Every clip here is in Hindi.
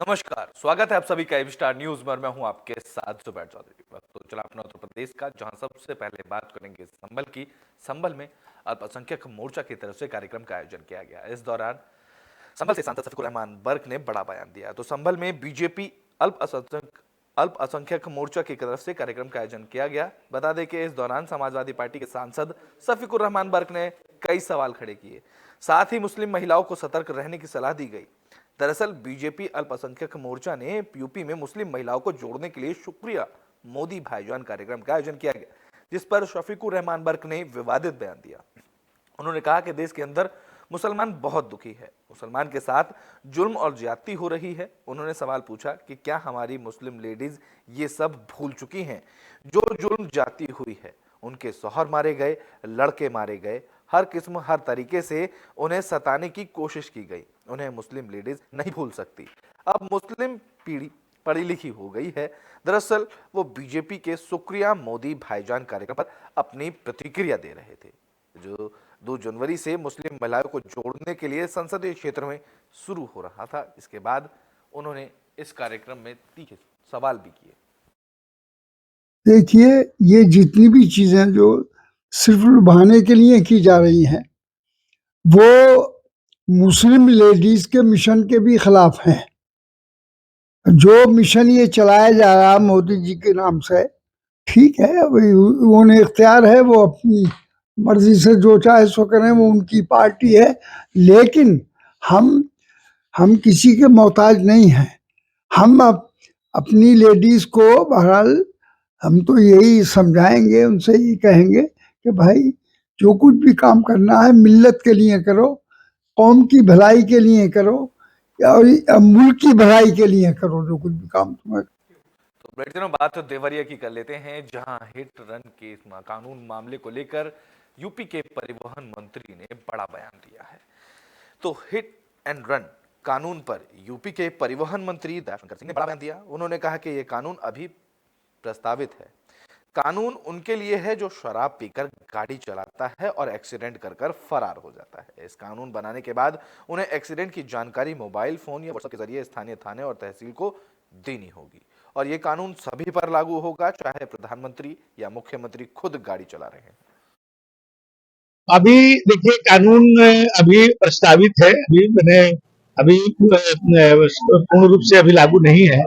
नमस्कार, स्वागत है आप सभी का एबी स्टार न्यूज में और मैं हूं आपके साथ जुबैर चौधरी। तो चला अपना उत्तर प्रदेश का, जहां सबसे पहले बात करेंगे संभल की। संभल में अल्पसंख्यक मोर्चा की तरफ से कार्यक्रम का आयोजन किया गया। इस दौरान संभल से सांसद शफीकुर रहमान बर्क ने बड़ा बयान दिया। तो संभल में बीजेपी अल्पसंख्यक मोर्चा की तरफ से कार्यक्रम का आयोजन किया गया। बता दें कि इस दौरान समाजवादी पार्टी के सांसद शफीकुर रहमान बर्क ने कई सवाल खड़े किए, साथ ही मुस्लिम महिलाओं को सतर्क रहने की सलाह दी गई। दरअसल बीजेपी अल्पसंख्यक मोर्चा ने यूपी में मुस्लिम महिलाओं को जोड़ने के लिए शुक्रिया मोदी भाईजान कार्यक्रम का आयोजन किया गया, जिस पर शफीकुर रहमान बर्क ने विवादित बयान दिया। उन्होंने कहा कि देश के अंदर मुसलमान बहुत दुखी है, मुसलमान के साथ जुल्म और ज्यादती हो रही है। उन्होंने सवाल पूछा कि क्या हमारी मुस्लिम लेडीज ये सब भूल चुकी हैं जो जुल्म ज्यादती हुई है। उनके शौहर मारे गए, लड़के मारे गए, हर किस्म हर तरीके से उन्हें सताने की कोशिश की गई। उन्हें मुस्लिम लेडीज नहीं भूल सकती। अब मुस्लिम पीढ़ी पढ़ी लिखी हो गई है। दरअसल वो बीजेपी के शुक्रिया मोदी भाईजान कार्यक्रम पर अपनी प्रतिक्रिया दे रहे थे, जो 2 जनवरी से मुस्लिम महिलाओं को जोड़ने के लिए संसदीय क्षेत्र में शुरू हो रहा था। इसके बाद उन्होंने इस कार्यक्रम में तीखे सवाल भी किए। देखिए, ये जितनी भी चीजें जो सिर्फ लुभाने के लिए की जा रही हैं, वो मुस्लिम लेडीज के मिशन के भी खिलाफ हैं। जो मिशन ये चलाया जा रहा है मोदी जी के नाम से, ठीक है, उन्हें इख्तियार है, वो अपनी मर्जी से जो चाहे सो करें, वो उनकी पार्टी है। लेकिन हम किसी के मोहताज नहीं हैं। हम अपनी लेडीज को बहरहाल हम तो यही समझाएंगे, उनसे यही कहेंगे कि भाई जो कुछ भी काम करना है मिल्लत के लिए करो, कौम की भलाई के लिए करो और मुल्क की भलाई के लिए करो, जो कुछ भी काम तुम्हें। तो बेटे बात तो देवरिया की कर लेते हैं, जहां हिट रन केस कानून मामले को लेकर यूपी के परिवहन मंत्री ने बड़ा बयान दिया है। तो हिट एंड रन कानून पर यूपी के परिवहन मंत्री दयाशंकर सिंह ने बड़ा बयान दिया। उन्होंने कहा कि यह कानून अभी प्रस्तावित है। कानून उनके लिए है जो शराब पीकर गाड़ी चलाता है और एक्सीडेंट कर कर फरार हो जाता है। इस कानून बनाने के बाद उन्हें एक्सीडेंट की जानकारी मोबाइल फोन या व्हाट्सएप के जरिए स्थानीय थाने और तहसील को देनी होगी, और यह कानून सभी पर लागू होगा, चाहे प्रधानमंत्री या मुख्यमंत्री खुद गाड़ी चला रहे हैं। अभी देखिए, कानून अभी प्रस्तावित है, अभी मैंने अभी पूर्ण रूप से अभी लागू नहीं है।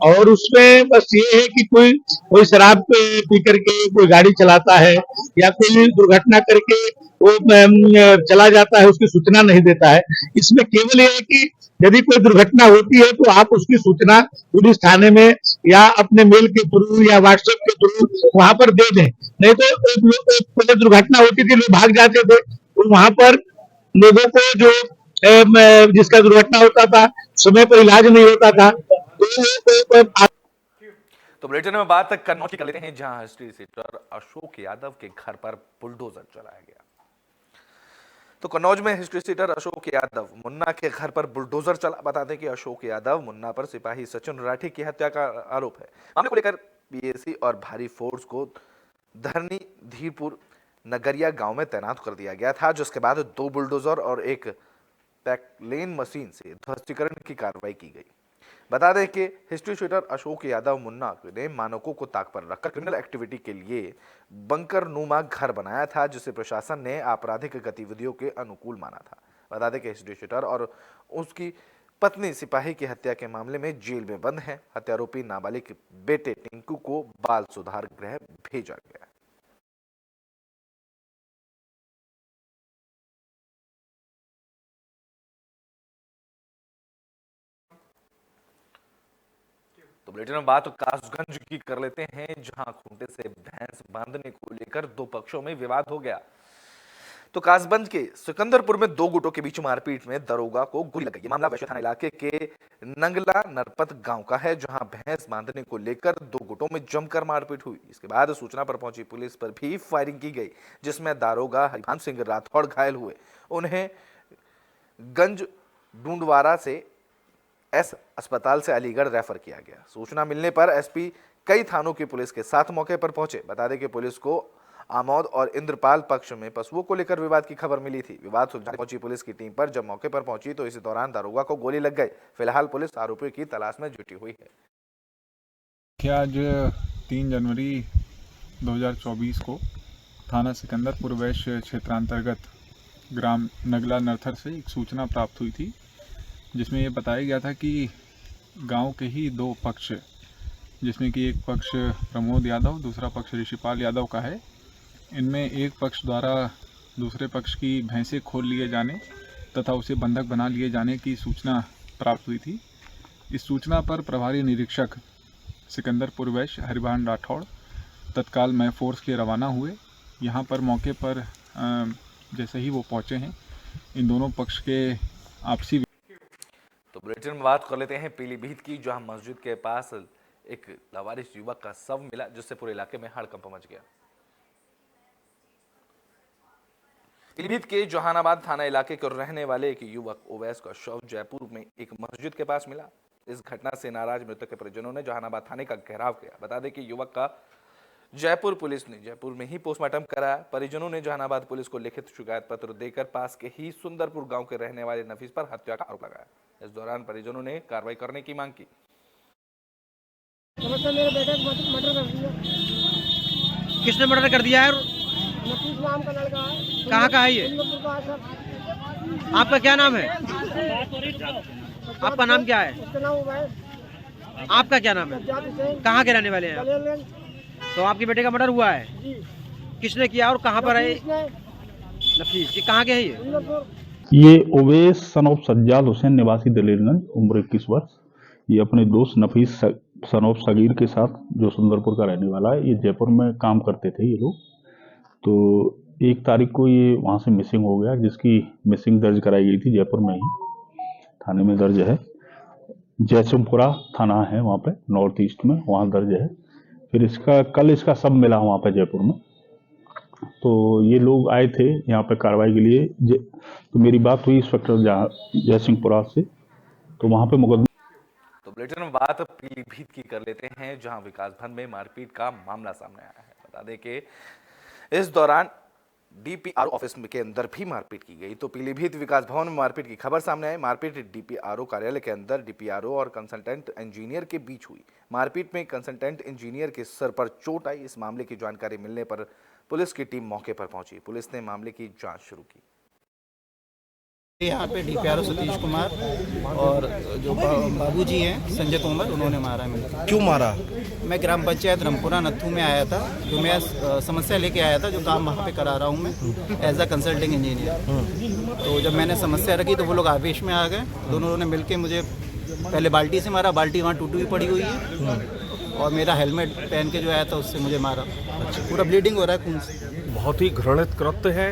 और उसमें बस ये है कि कोई शराब पी करके कोई गाड़ी चलाता है या कोई दुर्घटना करके वो चला जाता है, उसकी सूचना नहीं देता है। इसमें केवल ये है कि यदि कोई दुर्घटना होती है तो आप उसकी सूचना पुलिस थाने में या अपने मेल के थ्रू या व्हाट्सएप के थ्रू वहां पर दे दें। नहीं तो पहले दुर्घटना होती थी, लोग भाग जाते थे, तो वहां पर लोगों को जो जिसका दुर्घटना होता था समय पर इलाज नहीं होता था। तो बुलेटिन में बात कन्नौज की कर लेते हैं, जहां हिस्ट्री सीटर अशोक यादव के घर पर बुलडोजर चलाया गया। तो कन्नौज में हिस्ट्री सीटर अशोक यादव मुन्ना के घर पर बुलडोजर चला। बता दें कि अशोक यादव मुन्ना पर सिपाही सचिन राठी की हत्या का आरोप है। मामले को लेकर पीएसी और भारी फोर्स को धरनी धीरपुर नगरिया गांव में तैनात कर दिया गया था, जिसके बाद 2 बुलडोजर और एक पैकलेन मशीन से ध्वस्तीकरण की कार्रवाई की गई। बता दें कि हिस्ट्री शीटर अशोक यादव मुन्ना ने मानकों को ताक पर रखकर क्रिमिनल एक्टिविटी के लिए बंकर नुमा घर बनाया था, जिसे प्रशासन ने आपराधिक गतिविधियों के अनुकूल माना था। बता दें कि हिस्ट्री शीटर और उसकी पत्नी सिपाही की हत्या के मामले में जेल में बंद है। हत्यारोपी नाबालिग बेटे टिंकू को बाल सुधार गृह भेजा गया। तो बुलेटिन में बात कासगंज की कर लेते हैं, जहां खूंटे से भैंस बांधने को लेकर 2 पक्षों में विवाद हो गया। तो कासगंज के सिकंदरपुर में 2 गुटों के बीच मारपीट में दरोगा को गोली लग गई। मामला वैश्य थाना इलाके के नंगला नरपत गांव का है, जहां भैंस बांधने को लेकर 2 गुटों में जमकर मारपीट हुई। इसके बाद सूचना पर पहुंची पुलिस पर भी फायरिंग की गई, जिसमें दारोगा हरिभान सिंह राठौड़ घायल हुए। उन्हें गंज डूंडवारा से एस अस्पताल से अलीगढ़ रेफर किया गया। सूचना मिलने पर एसपी कई थानों की पुलिस के साथ मौके पर पहुंचे। बता दें कि पुलिस को आमोद और इंद्रपाल पक्ष में पशुओं को लेकर विवाद की खबर मिली थी। विवाद सुलझाने पहुंची पुलिस की टीम पर जब मौके पर पहुंची तो इसी दौरान दारोगा को गोली लग गई। फिलहाल पुलिस आरोपियों की तलाश में जुटी हुई है। आज 3 जनवरी 2024 को थाना सिकंदरपुर वैश्य क्षेत्रांतर्गत ग्राम नगला नरथर से एक सूचना प्राप्त हुई थी, जिसमें ये बताया गया था कि गांव के ही 2 पक्ष, जिसमें कि एक पक्ष प्रमोद यादव, दूसरा पक्ष ऋषिपाल यादव का है। इनमें एक पक्ष द्वारा दूसरे पक्ष की भैंसें खोल लिए जाने तथा उसे बंधक बना लिए जाने की सूचना प्राप्त हुई थी। इस सूचना पर प्रभारी निरीक्षक सिकंदरपुर वैश्य हरिभान राठौड़ तत्काल मैं फोर्स के रवाना हुए। यहाँ पर मौके पर जैसे ही वो पहुँचे हैं, इन दोनों पक्ष के आपसी तो बुलेटिन में बात कर लेते हैं पीलीभीत की, जहां मस्जिद के पास एक लावारिस युवक का शव मिला, जिससे पूरे इलाके में हड़कंप मच गया। पीलीभीत के जहानाबाद थाना इलाके के रहने वाले एक युवक ओवैस का शव जयपुर में एक मस्जिद के पास मिला। इस घटना से नाराज मृतक के परिजनों ने जहानाबाद थाने का घेराव किया। बता दें कि युवक का जयपुर पुलिस ने जयपुर में ही पोस्टमार्टम कराया। परिजनों ने जहानाबाद पुलिस को लिखित शिकायत पत्र देकर पास के ही सुंदरपुर गांव के रहने वाले नफीस पर हत्या का आरोप लगाया। इस दौरान परिजनों ने कार्रवाई करने की मांग की। मेरे बेटे मर्डर कर दिया। किसने मर्डर कर दिया है? नफीस नाम का लड़का है। कहाँ का है ये? आपका क्या नाम है? आपका नाम क्या है? उसका नाम उवैस। आपका क्या नाम है? कहाँ के रहने वाले हैं? तो आपके बेटे का मर्डर हुआ है जी। किसने किया और कहाँ पर है? नफीस। ये कहाँ के है ये Owais son of Sajjad Hussain निवासी दलेरगंज, उम्र 21 वर्ष। ये अपने दोस्त नफीस सन ऑफ सगीर के साथ, जो सुंदरपुर का रहने वाला है, ये जयपुर में काम करते थे ये लोग। तो 1 तारीख को ये वहाँ से मिसिंग हो गया, जिसकी मिसिंग दर्ज कराई गई थी जयपुर में ही, थाने में दर्ज है। जयसिंहपुरा थाना है वहाँ पे नॉर्थ ईस्ट में, वहाँ दर्ज है। फिर कल इसका सब मिला वहाँ पे जयपुर में। तो ये लोग आए थे यहाँ पे कार्रवाई के लिए। तो मेरी बात हुई इंस्पेक्टर जयसिंहपुरा से, तो वहाँ पे मुकदमा। तो बुलेटिन में बात पीलीभीत की कर लेते हैं, जहां विकास भवन में मारपीट का मामला सामने आया है। बता दें कि इस दौरान डीपीआरओ ऑफिस के अंदर भी मारपीट की गई। तो पीलीभीत विकास भवन में मारपीट की खबर सामने आई। मारपीट डीपीआरओ कार्यालय के अंदर डीपीआरओ और कंसल्टेंट इंजीनियर के बीच हुई। मारपीट में कंसल्टेंट इंजीनियर के सर पर चोट आई। इस मामले की जानकारी मिलने पर पुलिस की टीम मौके पर पहुंची। पुलिस ने मामले की जांच शुरू की। यहाँ पे डीपीआरओ सतीश कुमार और जो बाबूजी हैं संजय तोमर, उन्होंने मारा है मुझे। क्यों मारा? मैं ग्राम पंचायत रामपुरा नत्थू में आया था, जो मैं समस्या लेके आया था, जो काम वहाँ पे करा रहा हूँ मैं एज अ कंसल्टिंग इंजीनियर। तो जब मैंने समस्या रखी तो वो लोग आवेश में आ गए। दोनों ने मिलके मुझे पहले बाल्टी से मारा, बाल्टी वहाँ टूटी हुई पड़ी हुई है, और मेरा हेलमेट पहन के जो आया था उससे मुझे मारा। पूरा ब्लीडिंग हो रहा है खून से। बहुत ही घृणित कृत्य है।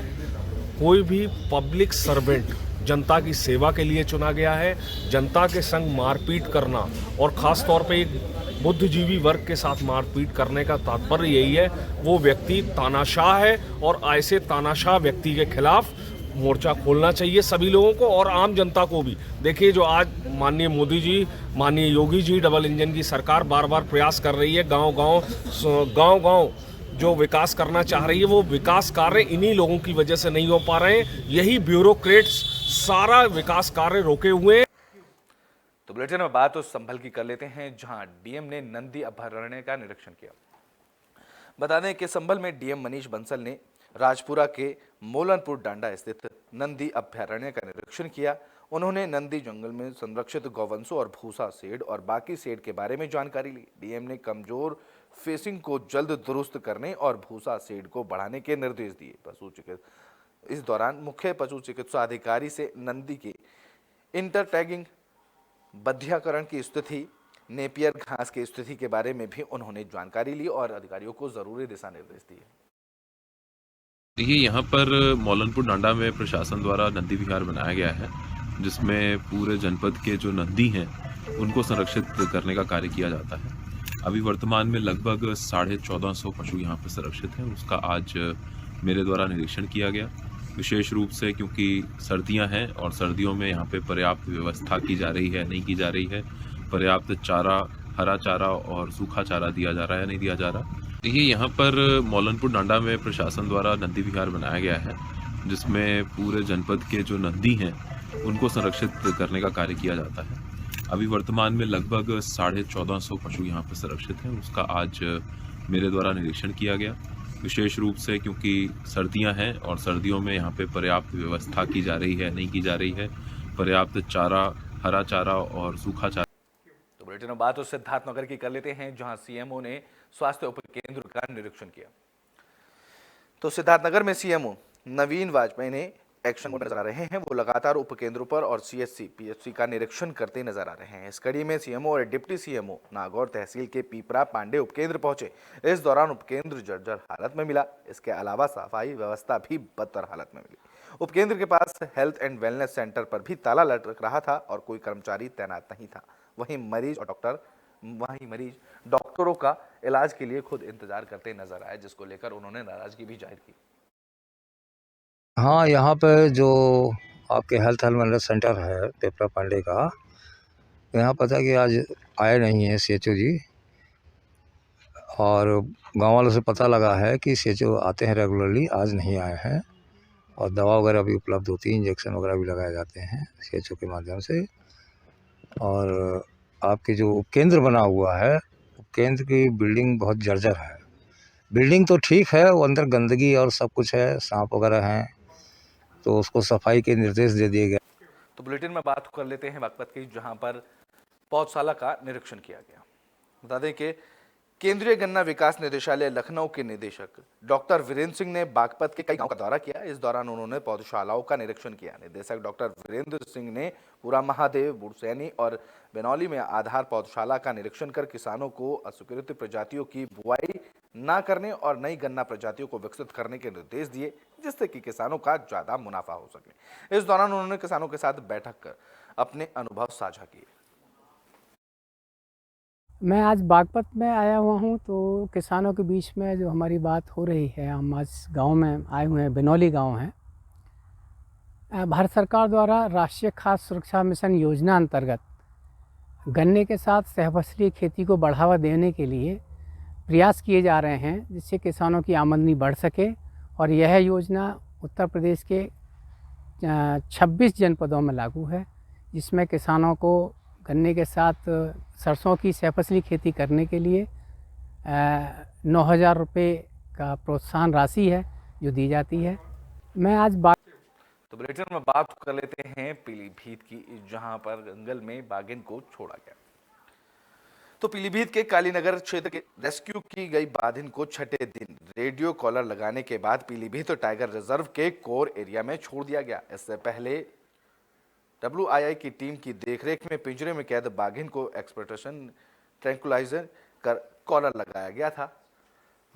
कोई भी पब्लिक सर्वेंट जनता की सेवा के लिए चुना गया है, जनता के संग मारपीट करना और ख़ास तौर पे एक बुद्धिजीवी वर्ग के साथ मारपीट करने का तात्पर्य यही है, वो व्यक्ति तानाशाह है और ऐसे तानाशाह व्यक्ति के खिलाफ मोर्चा खोलना चाहिए सभी लोगों को और आम जनता को भी। देखिए, जो आज माननीय मोदी जी, माननीय योगी जी, डबल इंजन की सरकार बार बार प्रयास कर रही है, गांव जो विकास करना चाह रही है, वो विकास कार्य इन्हीं लोगों की वजह से नहीं हो पा रहे हैं। यही ब्यूरोक्रेट्स सारा विकास कार्य रोके हुए हैं। तो बुलेटिन में बात उस संभल की कर लेते हैं, जहां डीएम ने नंदी अभयारण्य का निरीक्षण किया। बता दें कि संभल में डीएम मनीष बंसल ने राजपुरा के मोलनपुर डांडा स्थित नंदी अभयारण्य का निरीक्षण किया। उन्होंने नंदी जंगल में संरक्षित गौवंशों और भूसा शेड और बाकी शेड के बारे में जानकारी ली। डीएम ने कमजोर फेसिंग को जल्द दुरुस्त करने और भूसा शेड को बढ़ाने के निर्देश दिए। इस दौरान मुख्य पशु चिकित्सा अधिकारी से नंदी के इंटरटैगिंग, बधियाकरण की स्थिति, नेपियर घास की स्थिति के बारे में भी उन्होंने जानकारी ली और अधिकारियों को जरूरी दिशा निर्देश दिए। देखिए, यहाँ पर मौलनपुर डांडा में प्रशासन द्वारा नंदी विहार बनाया गया है, जिसमें पूरे जनपद के जो नंदी हैं उनको संरक्षित करने का कार्य किया जाता है। अभी वर्तमान में लगभग 1450 पशु यहाँ पर संरक्षित हैं। उसका आज मेरे द्वारा निरीक्षण किया गया, विशेष रूप से क्योंकि सर्दियां हैं और सर्दियों में यहाँ पे पर्याप्त व्यवस्था की जा रही है, नहीं की जा रही है, पर्याप्त चारा, हरा चारा और सूखा चारा दिया जा रहा है, नहीं दिया जा रहा। देखिए, यहाँ पर मौलनपुर डांडा में प्रशासन द्वारा नंदी विहार बनाया गया है, जिसमें पूरे जनपद के जो नंदी हैं उनको संरक्षित करने का कार्य किया जाता है। अभी वर्तमान में लगभग 1450 पशु यहाँ पर संरक्षित हैं। उसका आज मेरे द्वारा निरीक्षण किया गया, विशेष रूप से क्योंकि सर्दियाँ हैं और सर्दियों में यहाँ पे पर्याप्त व्यवस्था की जा रही है, नहीं की जा रही है, पर्याप्त चारा, हरा चारा और सूखा चारा। तो बुलेटिन में बात उस सिद्धार्थनगर की कर लेते हैं, जहां सीएमओ ने स्वास्थ्य उपकेंद्र का निरीक्षण किया। तो सिद्धार्थनगर में सीएमओ नवीन वाजपेयी ने एक्शन में नजर आ रहे हैं। वो लगातार उपकेंद्रों पर और सीएचसी पीएचसी का निरीक्षण करते नजर आ रहे हैं। इस कड़ी में सीएमओ और डिप्टी सीएमओ नागौर तहसील के पीपरा पांडे उपकेंद्र पहुंचे। इस दौरान उपकेंद्र जर्जर हालत में मिला। इसके अलावा सफाई व्यवस्था भी बदतर हालत में मिली। उपकेंद्र के पास हेल्थ एंड वेलनेस सेंटर पर भी ताला लटक रहा था और कोई कर्मचारी तैनात नहीं था। वहीं मरीज डॉक्टरों का इलाज के लिए खुद इंतजार करते नजर आए, जिसको लेकर उन्होंने नाराजगी भी जाहिर की। हाँ, यहाँ पे जो आपके हेल्थ एंड वेलनेस सेंटर है पेपरा पांडे का, यहाँ पता कि आज आए नहीं है सीएचओ जी, और गांव वालों से पता लगा है कि सीएचओ आते हैं रेगुलरली, आज नहीं आए हैं। और दवा वगैरह भी उपलब्ध होती है, इंजेक्शन वगैरह भी लगाए जाते हैं सीएचओ के माध्यम से। और आपके जो उपकेंद्र बना हुआ है, उपकेंद्र की बिल्डिंग बहुत जर्जर है। बिल्डिंग तो ठीक है, वो अंदर गंदगी और सब कुछ है, सांप वगैरह हैं, तो उसको सफाई के निर्देश दे दिए गए। तो बुलेटिन में बात कर लेते हैं बागपत की, जहां पर पौधशाला का निरीक्षण किया गया। बता दें कि केंद्रीय गन्ना विकास निदेशालय लखनऊ के निदेशक डॉक्टर वीरेंद्र सिंह ने बागपत के कई गांव का दौरा किया। इस दौरान उन्होंने पौधशालाओं का निरीक्षण किया। निदेशक डॉक्टर वीरेंद्र सिंह ने पूरा महादेव, बुरसैनी और बेनौली में आधार पौधशाला का निरीक्षण कर किसानों को अस्वीकृत प्रजातियों की बुआई न करने और नई गन्ना प्रजातियों को विकसित करने के निर्देश दिए, जिससे कि किसानों का ज्यादा मुनाफा हो सके। इस दौरान उन्होंने किसानों के साथ बैठक कर अपने अनुभव साझा किए। मैं आज बागपत में आया हुआ हूं, तो किसानों के बीच में जो हमारी बात हो रही है, हम आज गांव में आए हुए हैं, बेनौली गांव है। भारत सरकार द्वारा राष्ट्रीय खाद्य सुरक्षा मिशन योजना अंतर्गत गन्ने के साथ सहफसली खेती को बढ़ावा देने के लिए प्रयास किए जा रहे हैं, जिससे किसानों की आमदनी बढ़ सके। और यह योजना उत्तर प्रदेश के 26 जनपदों में लागू है, जिसमें किसानों को गन्ने के साथ सरसों की सहफसली खेती करने के लिए 9,000 रुपये का प्रोत्साहन राशि है जो दी जाती है। मैं आज तो बुलेटिन में बात कर लेते हैं पीलीभीत की, जहां पर जंगल में बाघिन को छोड़ा गया। तो पीलीभीत के कालीनगर क्षेत्र के रेस्क्यू की गई बाघिन को छठे दिन रेडियो कॉलर लगाने के बाद पीलीभीत टाइगर रिजर्व के कोर एरिया में छोड़ दिया गया। इससे पहले WII की टीम की देखरेख में पिंजरे में कैद बाघिन को एक्सपोर्टेशन ट्रैंकुलाइजर कर कॉलर लगाया गया था।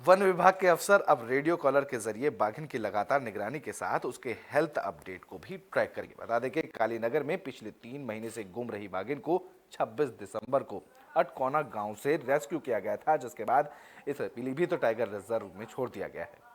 वन विभाग के अफसर अब रेडियो कॉलर के जरिए बाघिन की लगातार निगरानी के साथ उसके हेल्थ अपडेट को भी ट्रैक करेंगे। बता दें कि कालीनगर में पिछले 3 महीने से गुम रही बाघिन को 26 दिसंबर को अटकौना गांव से रेस्क्यू किया गया था, जिसके बाद इसे पीलीभीत टाइगर रिजर्व में छोड़ दिया गया है।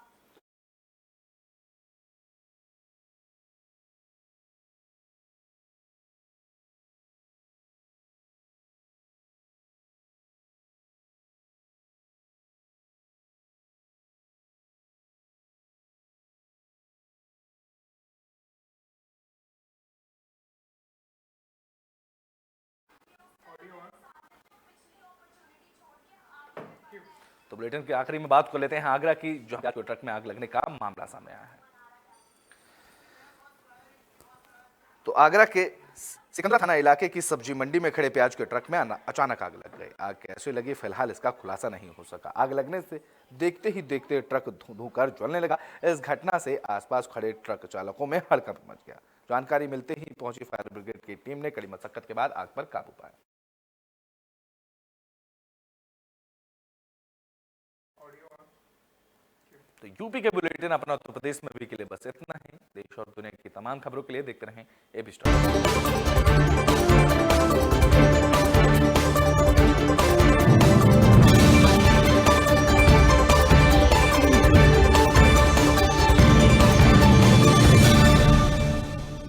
तो बुलेटिन के आखिरी में बात कर लेते हैं आगरा की, जहां ट्रक में आग लगने का मामला सामने आया है। तो आगरा के सिकंदरा थाना इलाके की सब्जी मंडी में खड़े प्याज के ट्रक में अचानक आग लग गई। आग कैसे लगी, फिलहाल इसका खुलासा नहीं हो सका। आग लगने से देखते ही देखते ट्रक धू-धू कर जलने लगा। इस घटना से आसपास खड़े ट्रक चालकों में हड़कंप मच गया। जानकारी मिलते ही पहुंची फायर ब्रिगेड की टीम ने कड़ी मशक्कत के बाद आग पर काबू पाया। तो यूपी के बुलेटिन अपना उत्तर प्रदेश में भी के लिए बस इतना ही। देश और दुनिया की तमाम खबरों के लिए देखते रहें एबी स्टार।